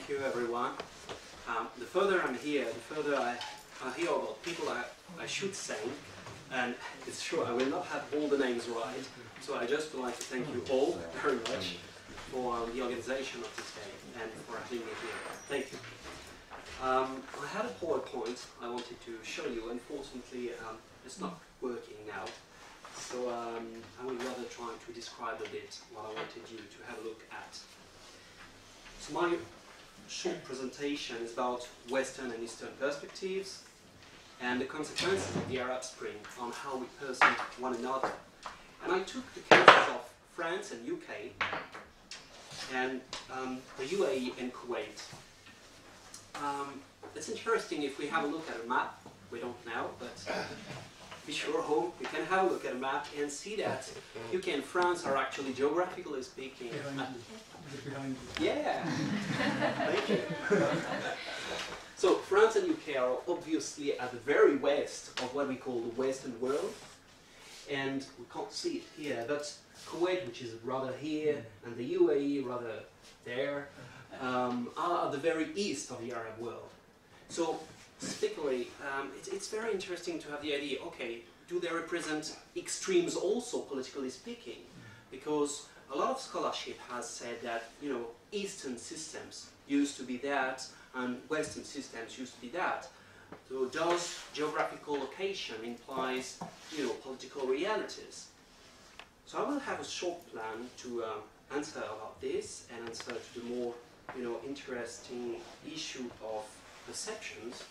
Thank you, everyone. The further I'm here, the further I hear about people I should thank, and it's true, I will not have all the names right, so I just would like to thank you all very much for the organization of this day and for having me here. Thank you. I had a PowerPoint I wanted to show you. Unfortunately, it's not working now, so I will rather try to describe a bit what I wanted you to have a look at. So my short presentation is about Western and Eastern perspectives and the consequences of the Arab Spring on how we perceive one another. And I took the cases of France and UK and the UAE and Kuwait. It's interesting if we have a look at a map. We don't now, but be sure home you can have a look at a map and see that UK and France are actually geographically speaking. Behind you. Yeah, thank you. So France and UK are obviously at the very west of what we call the Western world, and we can't see it here, but Kuwait, which is rather here, and the UAE rather there, are at the very east of the Arab world. So, typically, it's very interesting to have the idea, okay, do they represent extremes also, politically speaking? Because a lot of scholarship has said that, you know, Eastern systems used to be that, and Western systems used to be that. So does geographical location implies, you know, political realities? So I will have a short plan to answer about this and answer to the more, you know, interesting issue of perceptions.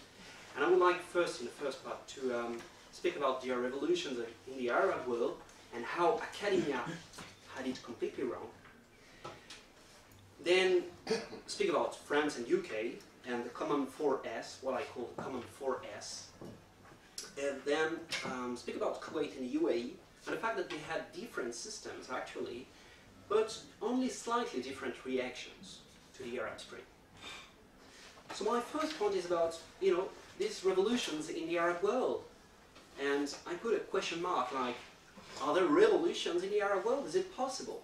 And I would like first, in the first part, to speak about the revolutions in the Arab world and how academia had it completely wrong. Then speak about France and UK and the common 4S, what I call the common 4S. And then speak about Kuwait and UAE and the fact that they had different systems actually, but only slightly different reactions to the Arab Spring. So my first point is about, you know, these revolutions in the Arab world. And I put a question mark like, are there revolutions in the Arab world? Is it possible?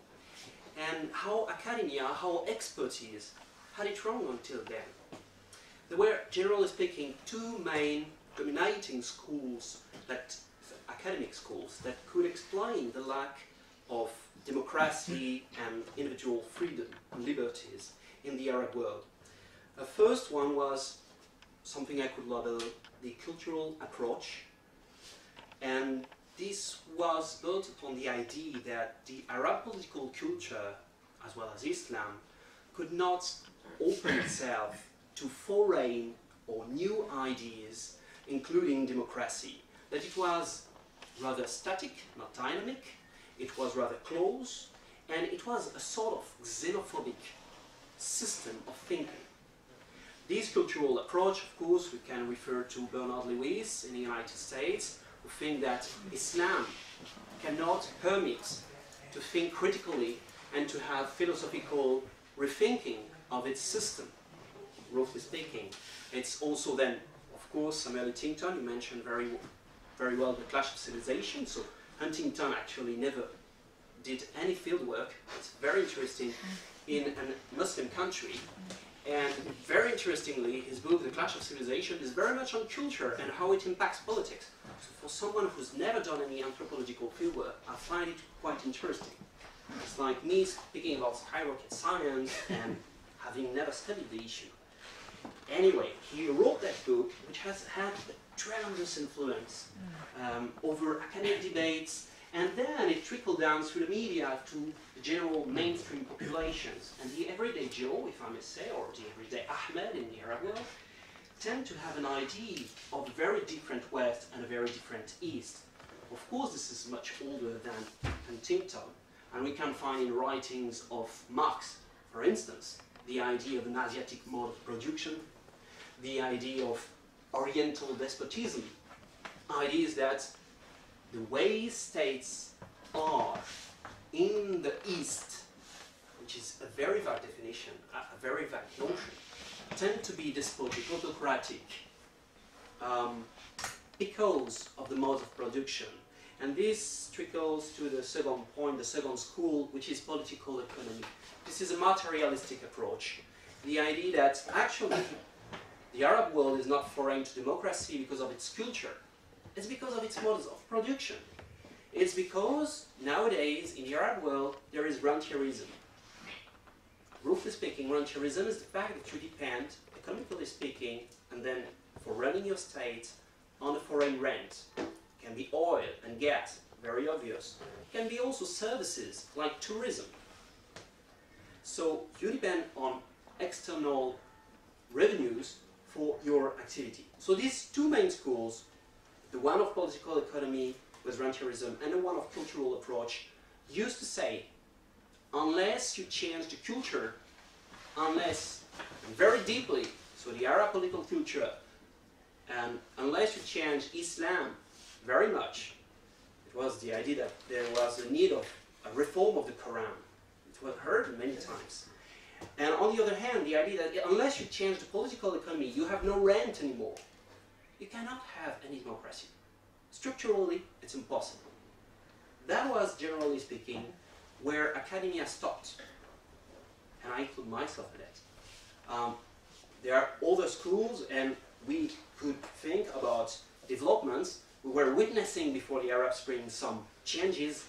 And how academia, how expertise had it wrong until then? There were, generally speaking, two main dominating schools, academic schools, that could explain the lack of democracy and individual freedom and liberties in the Arab world. The first one was something I could label the cultural approach, and this was built upon the idea that the Arab political culture, as well as Islam, could not open itself to foreign or new ideas, including democracy. That it was rather static, not dynamic, it was rather close, and it was a sort of xenophobic system of thinking. This cultural approach, of course, we can refer to Bernard Lewis in the United States, who think that Islam cannot permit to think critically and to have philosophical rethinking of its system, roughly speaking. It's also then, of course, Samuel Huntington, you mentioned very well the Clash of Civilization. So Huntington actually never did any field work. It's very interesting in a Muslim country. And very interestingly, his book, The Clash of Civilization, is very much on culture and how it impacts politics. So for someone who's never done any anthropological fieldwork, I find it quite interesting. It's like me speaking about skyrocket science and having never studied the issue. Anyway, he wrote that book, which has had a tremendous influence over academic debates, and then it trickled down through the media to the general mainstream populations. And the everyday Joe, if I may say, or the everyday Ahmed in the Arab world, tend to have an idea of a very different West and a very different East. Of course, this is much older than Huntington, and we can find in writings of Marx, for instance, the idea of an Asiatic mode of production, the idea of Oriental despotism, ideas that the way states are in the East, which is a very vague definition, a very vague notion, tend to be despotic, autocratic, because of the mode of production. And this trickles to the second point, the second school, which is political economy. This is a materialistic approach, the idea that actually the Arab world is not foreign to democracy because of its culture. It's because of its modes of production. It's because nowadays in the Arab world there is rentierism. Roughly speaking, rentierism is the fact that you depend, economically speaking, and then for running your state on a foreign rent. It can be oil and gas, very obvious. It can be also services like tourism. So you depend on external revenues for your activity. So these two main schools, the one of political economy with rentierism and the one of cultural approach, used to say, unless you change the culture, unless, and very deeply, so the Arab political culture, and unless you change Islam very much, it was the idea that there was a need of a reform of the Quran. It was heard many times. And on the other hand, the idea that unless you change the political economy, you have no rent anymore. You cannot have any democracy. Structurally, it's impossible. That was, generally speaking, where academia stopped. And I include myself in it. There are other schools, and we could think about developments. We were witnessing before the Arab Spring some changes.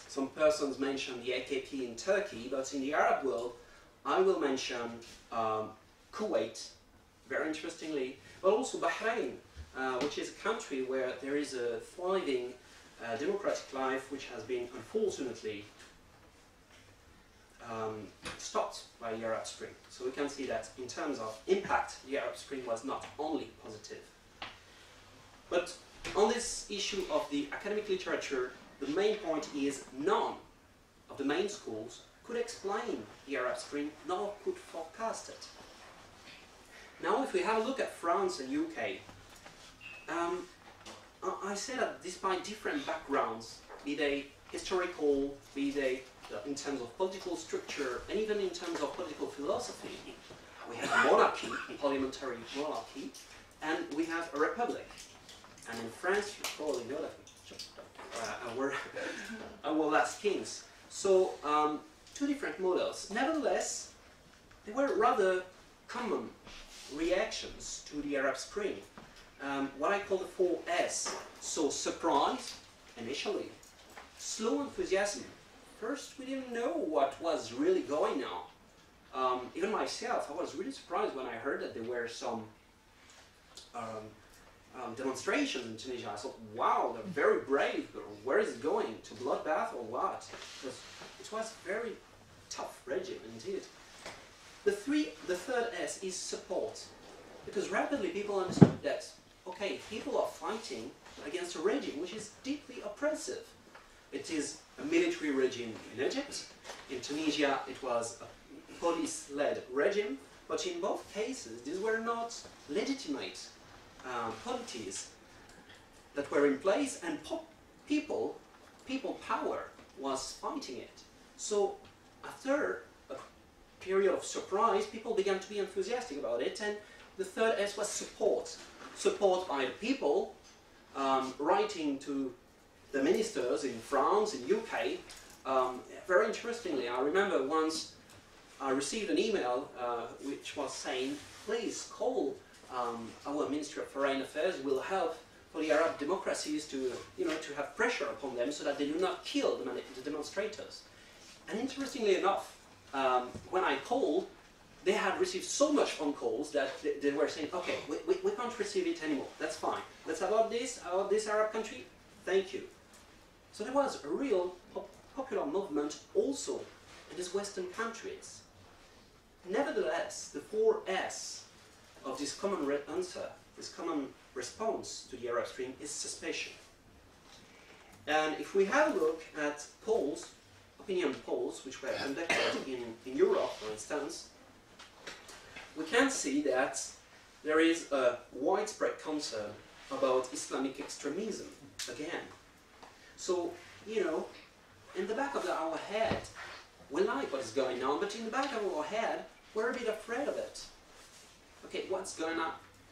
Some persons mentioned the AKP in Turkey, but in the Arab world, I will mention Kuwait, very interestingly, but also Bahrain, which is a country where there is a thriving democratic life, which has been unfortunately stopped by the Arab Spring. So we can see that in terms of impact, the Arab Spring was not only positive. But on this issue of the academic literature, the main point is none of the main schools could explain the Arab Spring, nor could forecast it. Now if we have a look at France and UK, I say that despite different backgrounds, be they historical, be they in terms of political structure, and even in terms of political philosophy, we have a monarchy, a parliamentary monarchy, and we have a republic. And in France, you probably know that our last kings. So, two different models. Nevertheless, they were rather common reactions to the Arab Spring. What I call the 4S. So, surprise, initially. Slow enthusiasm. First, we didn't know what was really going on. Even myself, I was really surprised when I heard that there were some demonstrations in Tunisia. I thought, wow, they're very brave, but where is it going? To bloodbath or what? It was a very tough regime indeed. The third S is support. Because rapidly people understood that, okay, people are fighting against a regime which is deeply oppressive. It is a military regime in Egypt. In Tunisia, it was a police-led regime. But in both cases, these were not legitimate polities that were in place, and people power was fighting it. So after a period of surprise, people began to be enthusiastic about it, and the third S was support. Support by the people, writing to the ministers in France, in UK. Very interestingly, I remember once I received an email which was saying, please call our Ministry of Foreign Affairs, will help for the Arab democracies to, to have pressure upon them so that they do not kill the demonstrators. And interestingly enough, when I called, they had received so much phone calls that they were saying, okay, we can't receive it anymore, that's fine. That's about this Arab country, thank you. So there was a real popular movement also in these Western countries. Nevertheless, the 4S of this common answer, this common response to the Arab Spring is suspicion. And if we have a look at polls, opinion polls, which were conducted in Europe, for instance, we can see that there is a widespread concern about Islamic extremism again. So, in the back of our head, we like what is going on, but in the back of our head, we're a bit afraid of it. Okay, what's going to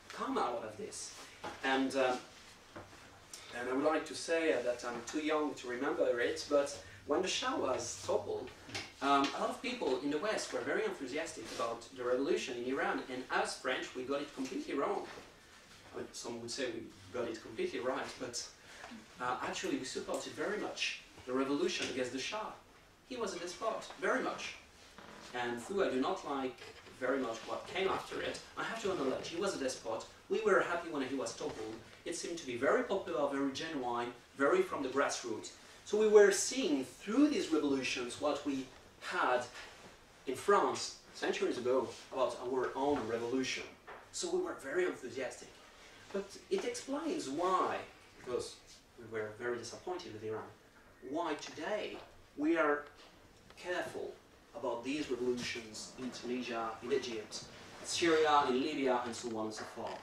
come out of this? And I would like to say that I'm too young to remember it, but when the Shah was toppled, A lot of people in the West were very enthusiastic about the revolution in Iran, and as French, we got it completely wrong. I mean, some would say we got it completely right, but actually we supported very much the revolution against the Shah. He was a despot, very much. And though I do not like very much what came after it, I have to acknowledge he was a despot. We were happy when he was toppled. It seemed to be very popular, very genuine, very from the grassroots. So we were seeing through these revolutions what we had in France centuries ago about our own revolution. So we were very enthusiastic. But it explains why, because we were very disappointed with Iran, why today we are careful about these revolutions in Tunisia, in Egypt, Syria, in Libya, and so on and so forth.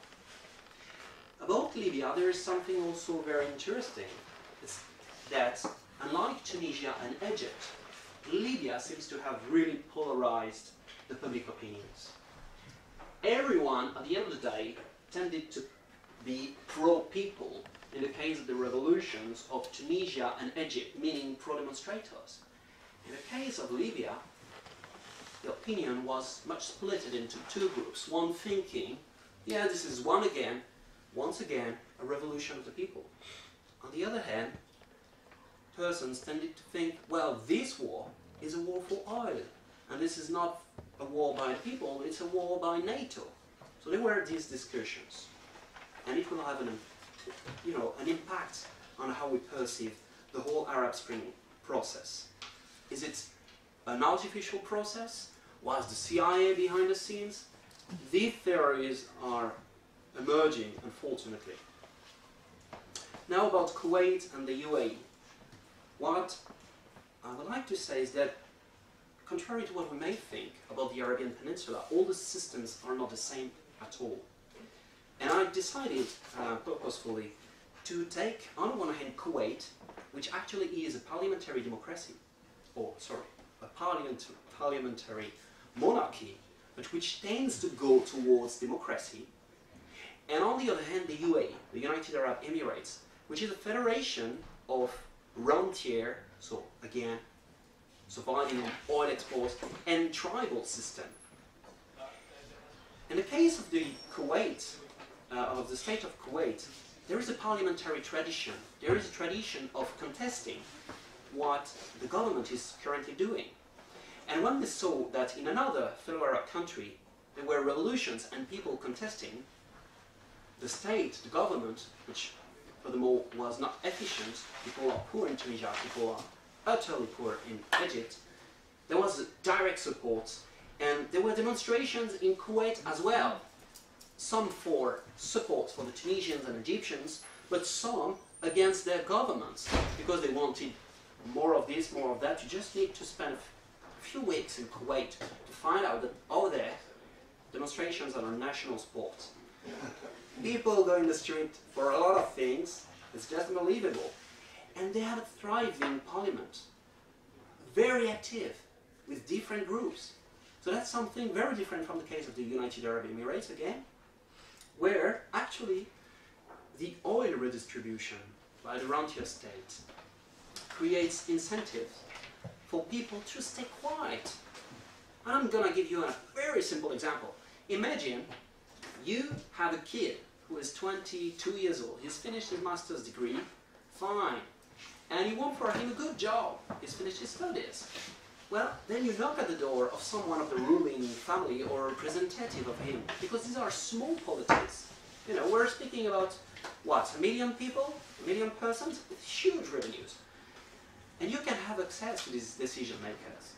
About Libya, there is something also very interesting. It's that, unlike Tunisia and Egypt, Libya seems to have really polarized the public opinions. Everyone, at the end of the day, tended to be pro-people in the case of the revolutions of Tunisia and Egypt, meaning pro-demonstrators. In the case of Libya, the opinion was much split into two groups. One thinking, yeah, this is once again, a revolution of the people. On the other hand, persons tended to think, well, this war is a war for oil, and this is not a war by the people, it's a war by NATO. So there were these discussions, and it will have an impact on how we perceive the whole Arab Spring process. Is it an artificial process? Was the CIA behind the scenes? These theories are emerging, unfortunately. Now about Kuwait and the UAE. What I would like to say is that, contrary to what we may think about the Arabian Peninsula, all the systems are not the same at all. And I decided purposefully to take, on the one hand, Kuwait, which actually is a parliamentary democracy, a parliamentary monarchy, but which tends to go towards democracy, and on the other hand, the UAE, the United Arab Emirates, which is a federation of rentier, so again, surviving on oil exports, and tribal system. In the case of the Kuwait, of the state of Kuwait, there is a parliamentary tradition. There is a tradition of contesting what the government is currently doing. And when we saw that in another fellow Arab country there were revolutions and people contesting, the state, the government, which furthermore was not efficient, people are poor in Tunisia, people are utterly poor in Egypt, there was direct support, and there were demonstrations in Kuwait as well. Some for support for the Tunisians and Egyptians, but some against their governments, because they wanted more of this, more of that. You just need to spend a few weeks in Kuwait to find out that over there, demonstrations are a national sport. People go in the street for a lot of things, it's just unbelievable. And they have a thriving parliament, very active, with different groups. So that's something very different from the case of the United Arab Emirates again, where actually the oil redistribution by the rentier state creates incentives for people to stay quiet. I'm going to give you a very simple example. Imagine you have a kid who is 22 years old. He's finished his master's degree, fine. And you want for him a good job. He's finished his studies. Well, then you knock at the door of someone of the ruling family or a representative of him, because these are small polities. You know, we're speaking about, what, 1 million people, 1 million persons, with huge revenues. And you can have access to these decision makers.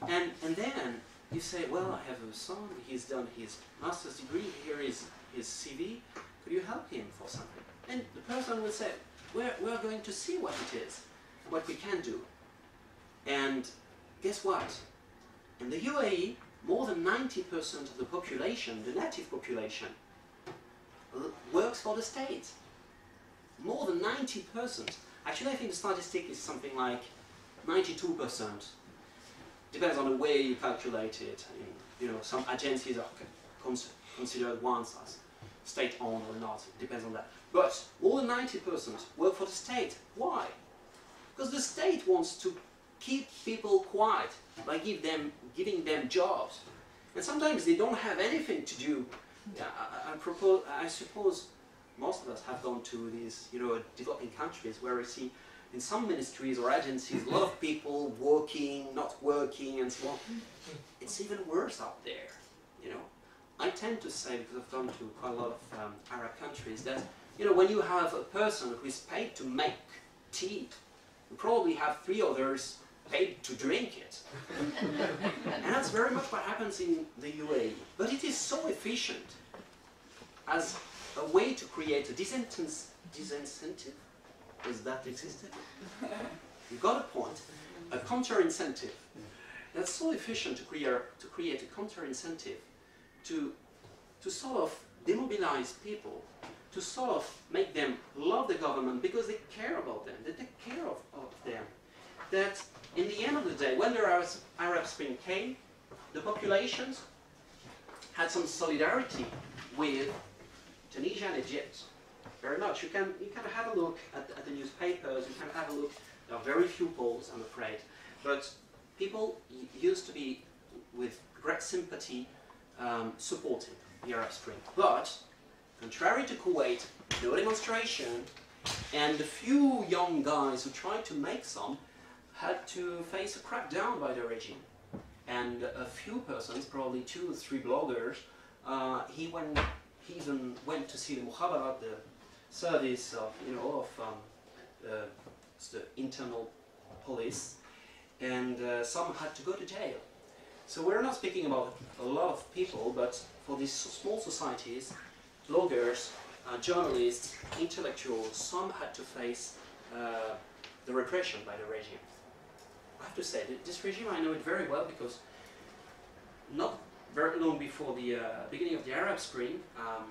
And then you say, well, I have a son, he's done his master's degree, here is his CV, could you help him for something? And the person will say, we're going to see what it is, what we can do. And guess what? In the UAE, more than 90% of the population, the native population, works for the state. More than 90%. Actually, I think the statistic is something like 92%. Depends on the way you calculate it. You know, some agencies are considered once as state-owned or not. It depends on that. But more than 90% work for the state. Why? Because the state wants to keep people quiet by giving them jobs. And sometimes they don't have anything to do. I suppose most of us have gone to these, developing countries where we see in some ministries or agencies a lot of people working, not working, and so on. It's even worse out there, I tend to say, because I've gone to quite a lot of Arab countries, that when you have a person who is paid to make tea, you probably have 3 others paid to drink it. And that's very much what happens in the UAE. But it is so efficient as a way to create a disincentive. Does that exist? You got a point. A counter-incentive. That's so efficient to create a counter-incentive to sort of demobilize people, to sort of make them love the government because they care about them, they take care of them. That in the end of the day, when the Arab Spring came, the populations had some solidarity with Tunisia and Egypt. Very much. You can have a look at the newspapers, you can have a look, there are very few polls, I'm afraid, but people used to be with great sympathy supporting the Arab Spring. But, contrary to Kuwait, no demonstration, and the few young guys who tried to make some had to face a crackdown by the regime. And a few persons, probably 2 or 3 bloggers, he even went to see the Mukhabarat, the service of, the internal police, and some had to go to jail. So we're not speaking about a lot of people, but for these small societies, bloggers, journalists, intellectuals, some had to face the repression by the regime. I have to say, this regime, I know it very well because not very long before the beginning of the Arab Spring, I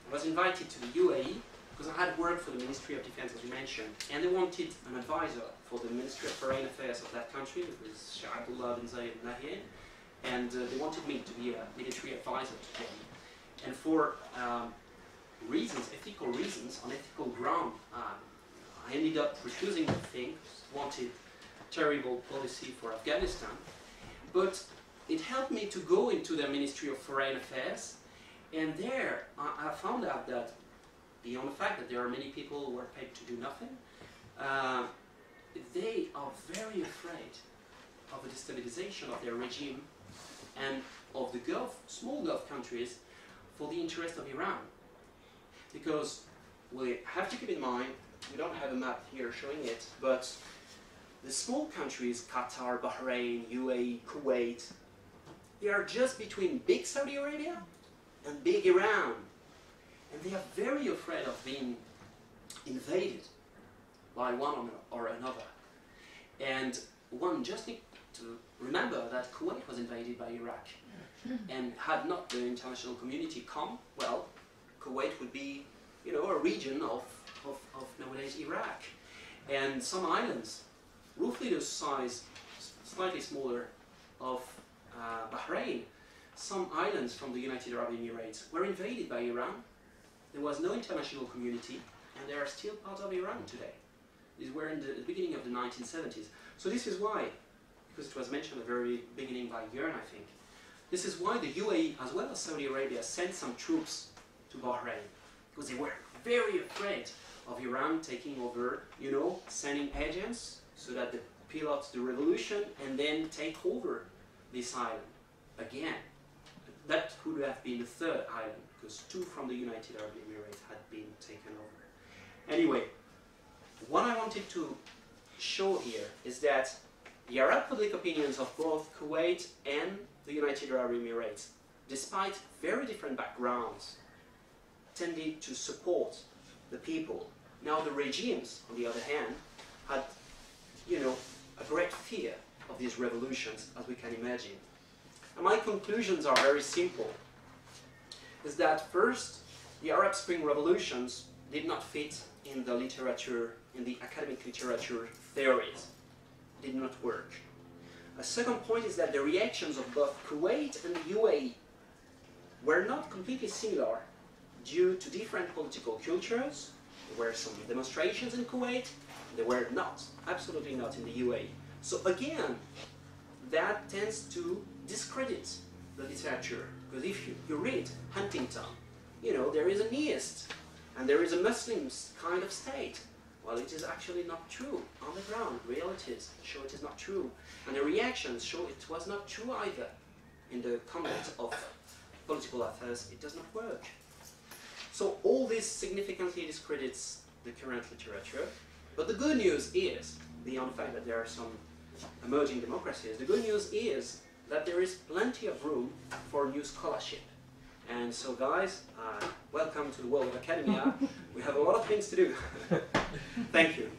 was invited to the UAE because I had worked for the Ministry of Defense, as you mentioned, and they wanted an advisor for the Ministry of Foreign Affairs of that country, which was Sheikh Abdullah bin Zayed al Nahyan, and they wanted me to be a military advisor to them. And for reasons, ethical reasons, on ethical ground, I ended up refusing the thing, wanted terrible policy for Afghanistan, but it helped me to go into the Ministry of Foreign Affairs, and there I found out that beyond the fact that there are many people who are paid to do nothing, they are very afraid of the destabilization of their regime and of the Gulf, small Gulf countries, for the interest of Iran. Because we have to keep in mind, we don't have a map here showing it, but the small countries, Qatar, Bahrain, UAE, Kuwait, they are just between big Saudi Arabia and big Iran. And they are very afraid of being invaded by one or another. And one just needs to remember that Kuwait was invaded by Iraq. And had not the international community come, well, Kuwait would be, a region of nowadays Iraq. And some islands, roughly the size, slightly smaller, of Bahrain, some islands from the United Arab Emirates were invaded by Iran. There was no international community, and they are still part of Iran today. These were in the beginning of the 1970s. So this is why, because it was mentioned at the very beginning by Jörn, I think, this is why the UAE, as well as Saudi Arabia, sent some troops to Bahrain, because they were very afraid of Iran taking over, sending agents so that they pilot the revolution and then take over this island again. That could have been the 3rd island, because 2 from the United Arab Emirates had been taken over. Anyway, what I wanted to show here is that the Arab public opinions of both Kuwait and the United Arab Emirates, despite very different backgrounds, tended to support the people. Now the regimes, on the other hand, had, a great fear of these revolutions, as we can imagine. And my conclusions are very simple. Is that first, the Arab Spring revolutions did not fit in the literature, in the academic literature theories. Did not work. A second point is that the reactions of both Kuwait and the UAE were not completely similar due to different political cultures. There were some demonstrations in Kuwait, there were not, absolutely not in the UAE. So again, that tends to discredit the literature. Because if you read Huntington, you know, there is a Neist, and there is a Muslim kind of state. Well, it is actually not true. On the ground, realities show it is not true. And the reactions show it was not true either. In the context of political affairs, it does not work. So all this significantly discredits the current literature. But the good news is, beyond the fact that there are some emerging democracies, the good news is that there is plenty of room for new scholarship. And so guys, welcome to the world of academia. We have a lot of things to do. Thank you.